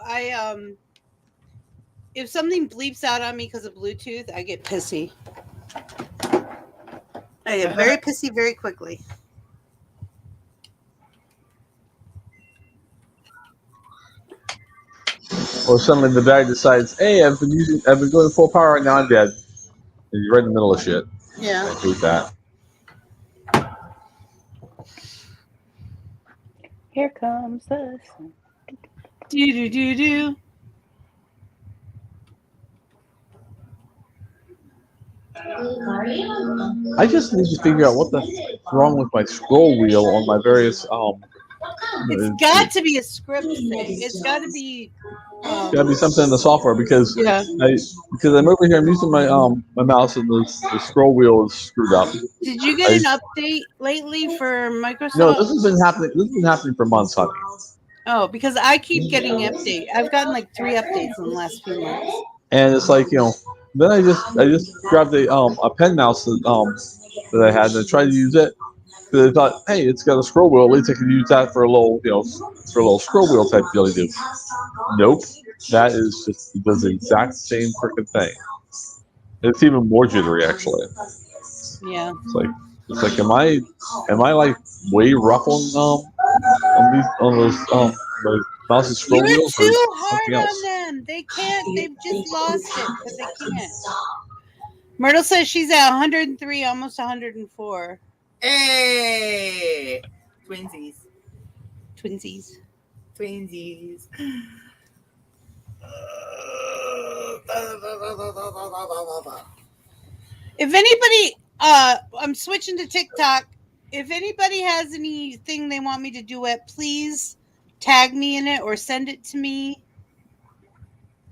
If something bleeps out on me because of Bluetooth, I get pissy. I get very pissy very quickly. Or suddenly the bag decides, "Hey, I've been going full power right now. I'm dead." And you're right in the middle of shit. Yeah. I hate that. Here comes the sun. Do. I just need to figure out what the f- wrong with my scroll wheel on my various It's got to be a script thing. It's got to be. gotta be something in the software because Yeah. I'm over here. I'm using my mouse and the scroll wheel is screwed up. Did you get I, an update lately for Microsoft? no, this has been happening. This has been happening for months, honey. Oh, because I keep getting update. I've gotten like 3 updates in the last few months. And it's like then I just grabbed a pen mouse that I had and I tried to use it because I thought, hey, it's got a scroll wheel. At least I can use that for a little for a little scroll wheel type deal. Nope, that is just it does the exact same freaking thing. It's even more jittery actually. Yeah. It's like am I like way rough on those my mouse's scroll You're wheels or too something hard else? on them. They can't. They've just lost it because they can't. Myrtle says she's at 103, almost 104. Hey, twinsies. Twinsies. Twinsies. If anybody, I'm switching to TikTok. If anybody has anything they want me to do it, please tag me in it or send it to me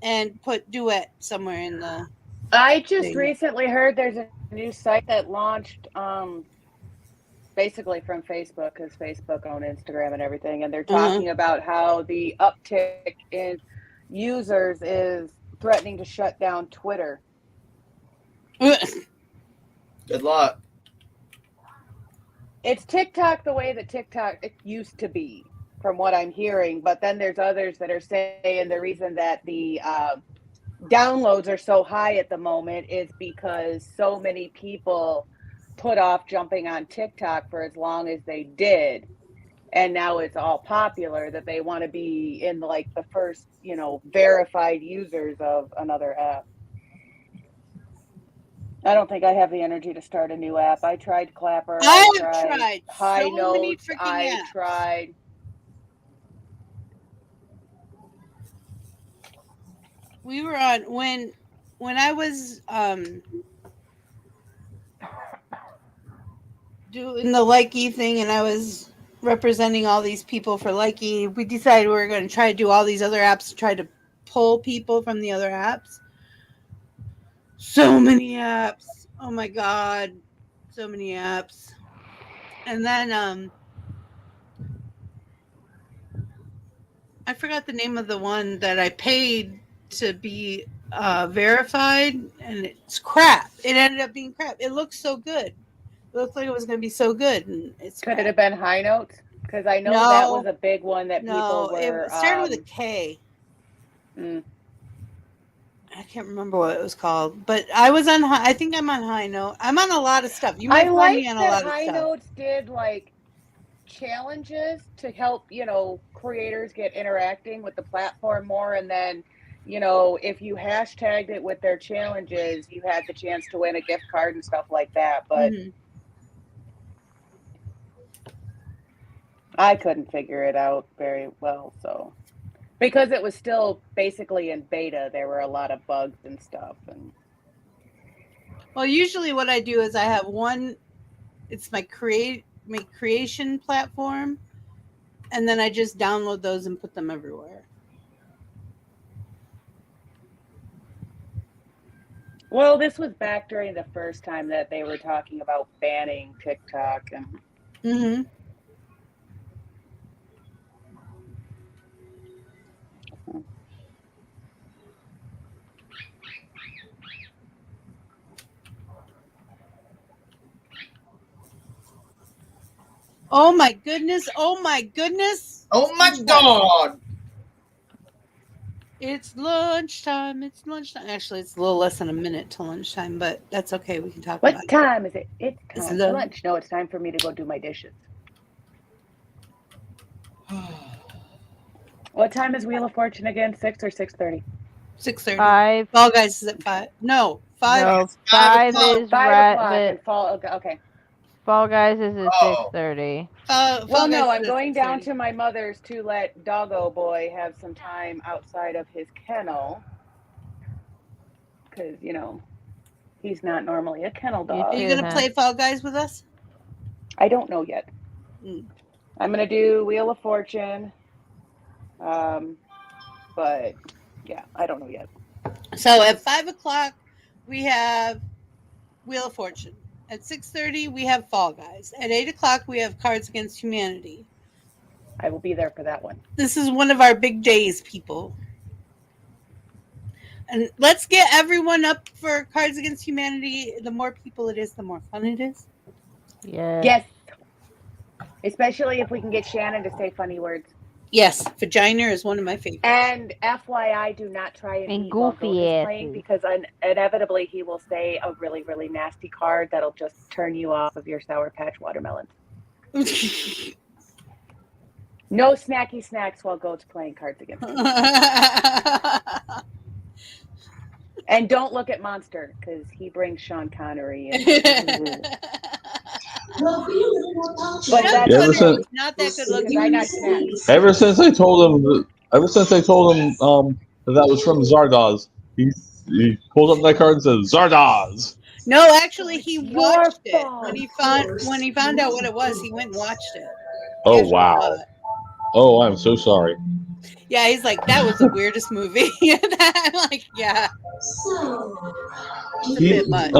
and put duet somewhere in the. I just thing. recently heard there's a new site that launched basically from Facebook because Facebook owns Instagram and everything. And they're talking about how the uptick in users is threatening to shut down Twitter. Good luck. It's TikTok the way that TikTok used to be, from what I'm hearing. But then there's others that are saying the reason that the downloads are so high at the moment is because so many people put off jumping on TikTok for as long as they did. And now it's all popular that they want to be in like the first, verified users of another app. I don't think I have the energy to start a new app. I tried Clapper. I have tried High so Notes. many freaking I apps. tried. We were on when I was doing the Likey thing and I was representing all these people for Likey. We decided we were going to try to do all these other apps to try to pull people from the other apps. So many apps. Oh my God. So many apps. And then I forgot the name of the one that I paid to be verified, and it's crap. It ended up being crap. It looks so good. It looked like it was going to be so good, and it's Could crap. it have been High Notes? Because I know that was a big one that people were. It started with a K. I can't remember what it was called, but I was on. I think I'm on High Note. I'm on a lot of stuff. You might find me on a lot of High stuff. Notes did like challenges to help creators get interacting with the platform more, and then if you hashtagged it with their challenges, you had the chance to win a gift card and stuff like that. But I couldn't figure it out very well, so because it was still basically in beta, there were a lot of bugs and stuff. And well, usually what I do is I have one. It's my creation platform, and then I just download those and put them everywhere. Well, this was back during the first time that they were talking about banning TikTok and. Oh my goodness! Oh my goodness! Oh my God! It's lunchtime. Actually, it's a little less than a minute to lunchtime, but that's okay. We can talk about it. What time is it? It's It's time for lunch. No, it's time for me to go do my dishes. What time is Wheel of Fortune again? 6 or 6:30? 6:30. 5. Fall Guys is at 5. No, 5. No, 5 is 5 o'clock right. and Fall. Okay. Fall Guys is at 6:30. Well, no, I'm going down to my mother's to let Doggo Boy have some time outside of his kennel. Because, He's not normally a kennel You dog. Are you too, gonna huh? play Fall Guys with us? I don't know yet. Mm. I'm gonna do Wheel of Fortune. But yeah, I don't know yet. So at 5:00 we have Wheel of Fortune. At 6:30 we have Fall Guys. At 8:00 we have Cards Against Humanity. I will be there for that one. This is one of our big days, people. And let's get everyone up for Cards Against Humanity. The more people it is, the more fun it is. Yeah. Yes. Especially if we can get Shannon to say funny words. Yes, vagina is one of my favorites. And FYI, do not try and And eat while goofy Goat is asses. playing because inevitably he will say a really, really nasty card that'll just turn you off of your Sour Patch watermelons. No snacky snacks while Goat's playing Cards Against Humanity. And don't look at Monster because he brings Sean Connery in. But that's Yeah, listen. not that good because looking. I got snacks. Ever since I told him that was from Zardoz, he pulled up that card and said Zardoz. No, actually, he Your watched it fault. when he found out what it was. He went and watched it. Oh Actually, wow. Oh, I'm so sorry. Yeah, he's like, that was the weirdest movie. I'm like, yeah. It's a He bit much.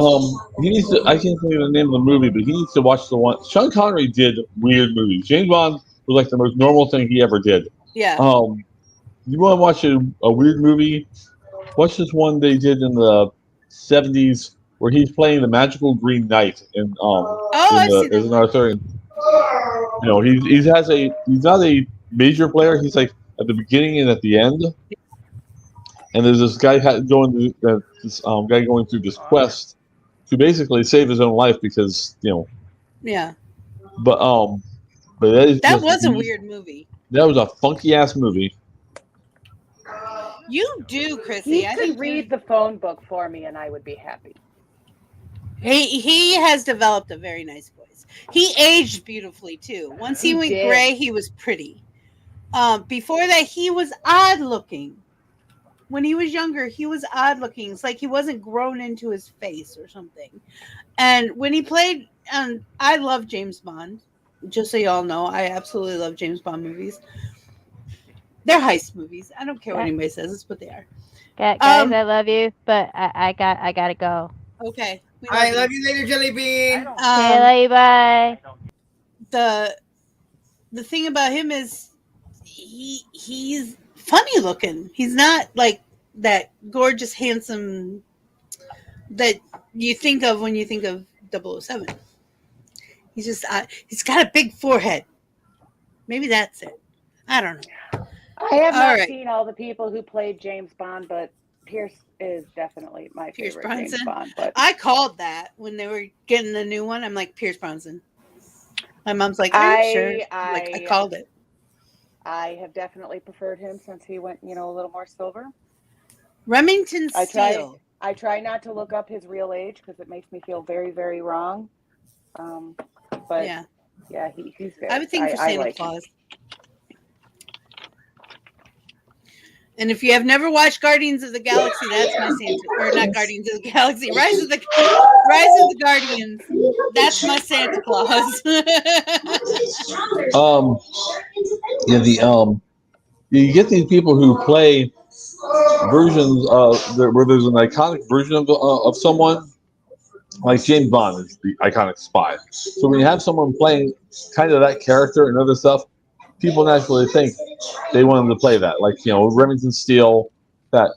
he needs to. I can't think of the name of the movie, but he needs to watch the one. Sean Connery did weird movies. James Bond was like the most normal thing he ever did. Yeah. You want to watch a weird movie? Watch this one they did in the 70s where he's playing the magical Green Knight in I've seen as that an Arthurian. You know, he's not a major player. He's like at the beginning and at the end. And there's this guy going through this quest to basically save his own life because Yeah. But that was a weird movie. That was a funky ass movie. You do, Chrissy. He I could think read the phone book for me and I would be happy. he has developed a very nice voice. He aged beautifully too. Once he went gray, he was pretty. Before that, he was odd looking. When he was younger, he was odd looking. It's like he wasn't grown into his face or something. And when he played, I love James Bond. Just so y'all know, I absolutely love James Bond movies. They're heist movies. I don't care what anybody says. It's what they are. Guys, I love you, but I gotta go. Okay. I love you later, Jelly Bean. Okay, love you, bye. The thing about him is he's funny looking. He's not like that gorgeous, handsome that you think of when you think of 007. He's just he's got a big forehead. Maybe that's it. I don't know. I have not seen all the people who played James Bond, but Pierce is definitely my favorite James Bond. But I called that when they were getting the new one. I'm like, Pierce Bronson. My mom's like, are you sure? I called it. I have definitely preferred him since he went, a little more silver. Remington Steele. I try not to look up his real age because it makes me feel very, very wrong. But yeah, he's very. I would think for Santa Claus. And if you have never watched Guardians of the Galaxy, that's my Santa. Or not Guardians of the Galaxy, Rise of the Guardians. That's my Santa Claus. You get these people who play versions where there's an iconic version of someone, like James Bond is the iconic spy. So when you have someone playing kind of that character and other stuff, people naturally think they want them to play that. Like, Remington Steele, that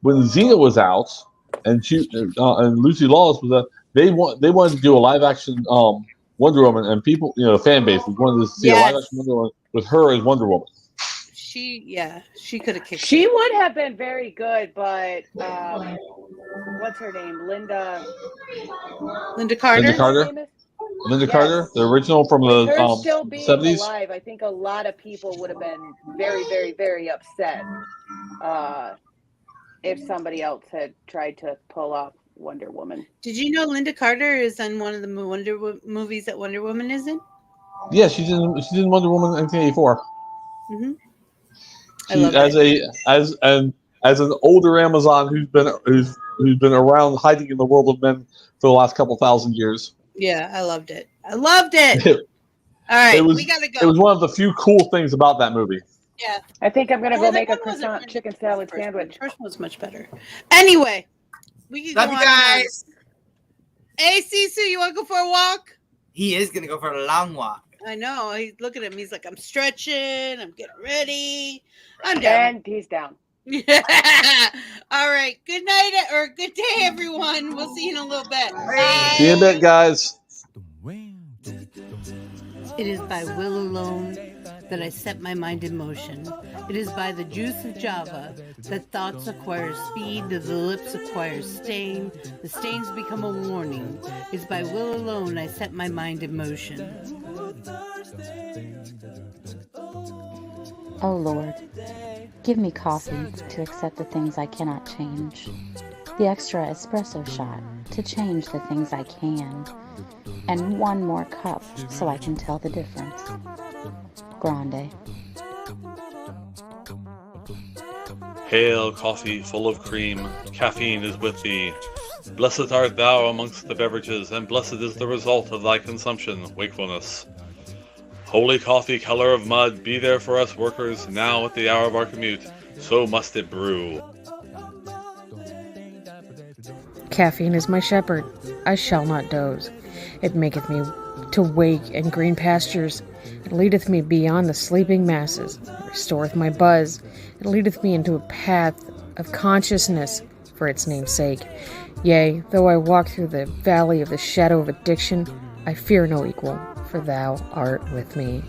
when Xena was out and Lucy Lawless was out, they wanted to do a live action Wonder Woman, and people, the fan base wanted to see a live action Wonder Woman with her as Wonder Woman. She could have kicked. She would have been very good, but what's her name? Linda Carter. Linda Carter, the original from the her still being 70s. Alive, I think a lot of people would have been very, very, very upset if somebody else had tried to pull off Wonder Woman. Did you know Linda Carter is in one of the movies that Wonder Woman is in? Yeah, she's in Wonder Woman 1984. Mm-hmm. As an older Amazon who's who's been around hiding in the world of men for the last couple thousand years. Yeah, I loved it. I loved it. All right, we gotta go. It was one of the few cool things about that movie. Yeah. I think I'm gonna Yeah, go that make a one wasn't croissant really chicken good. salad The first one- sandwich. The first one was much better. Anyway, we can Love go you on guys. Hey, Sisu, you want to go for a walk? He is gonna go for a long walk. I know. Look at him. He's like, I'm stretching. I'm getting ready. I'm down. And he's down. Yeah. All right. Good night or good day, everyone. We'll see you in a little bit. Bye. See you in a bit, guys. It is by will alone that I set my mind in motion. It is by the juice of Java that thoughts acquire speed, that the lips acquire stain, the stains become a warning. It's by will alone I set my mind in motion. Oh Lord, give me coffee to accept the things I cannot change, the extra espresso shot to change the things I can, and one more cup so I can tell the difference. Grande. Hail, coffee full of cream, caffeine is with thee. Blessed art thou amongst the beverages, and blessed is the result of thy consumption, wakefulness. Holy coffee, color of mud, be there for us workers, now at the hour of our commute, so must it brew. Caffeine is my shepherd, I shall not doze. It maketh me to wake in green pastures. It leadeth me beyond the sleeping masses. It restoreth my buzz. It leadeth me into a path of consciousness for its name's sake. Yea, though I walk through the valley of the shadow of addiction, I fear no equal, for thou art with me.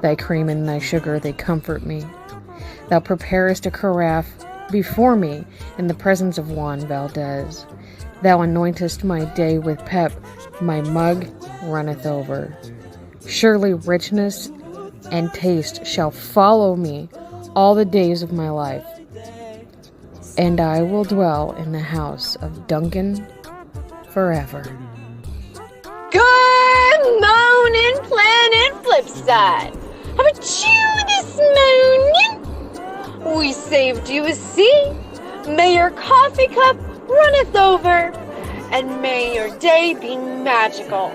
Thy cream and thy sugar, they comfort me. Thou preparest a carafe before me in the presence of Juan Valdez. Thou anointest my day with pep, my mug runneth over. Surely richness and taste shall follow me all the days of my life, and I will dwell in the house of Duncan forever. Good morning, Planet Flipside. How about you this morning? We saved you a seat. May your coffee cup runneth over, and may your day be magical.